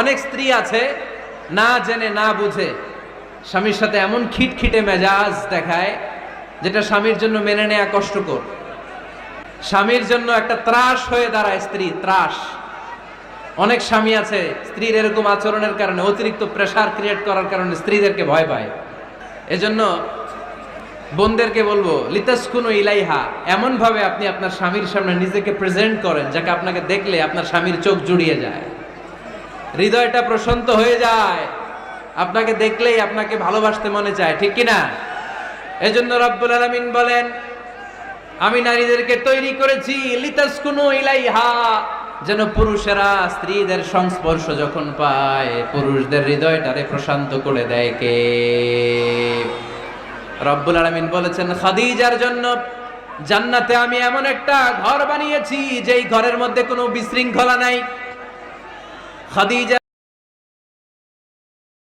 অনেক স্ত্রী আছে না জেনে না বুঝে স্বামীর সাথে এমন খিটখিটে মেজাজ দেখায় যেটা স্বামীর জন্য মেনে নেওয়া কষ্টকর। স্বামীর জন্য একটা ত্রাস হয়ে দাঁড়ায় স্ত্রী, ত্রাস। অনেক স্বামী আছে স্ত্রীর এরকম আচরণের কারণে, অতিরিক্ত প্রেসার ক্রিয়েট করার কারণে স্ত্রীদেরকে ভয় পায়। এজন্য বোনদেরকে বলবো, লিতাসকুনু ইলাইহা, এমন ভাবে আপনি আপনার স্বামীর সামনে নিজেকে প্রেজেন্ট করেন যাকে আপনাকে দেখলে আপনার স্বামীর চোখ জুড়িয়ে যায়, হৃদয়টা প্রশান্ত হয়ে যায়, আপনাকে দেখলেই আপনাকে ভালোবাসতে মনে চায়, ঠিক কিনা? এজন্য রব্বুল আলামিন বলেন, আমি নারীদেরকে তৈরি করেছি লিতাসকুনু ইলাইহা, যেন পুরুষেরা স্ত্রীদের সংস্পর্শ যখন পায় পুরুষদের হৃদয়টারে প্রশান্ত করে দেয়। কে? রব্বুল আলামিন বলেছেন, খাদিজার জন্য জান্নাতে আমি এমন একটা ঘর বানিয়েছি যেই ঘরের মধ্যে কোনো বিশৃঙ্খলা নাই। খাদিজা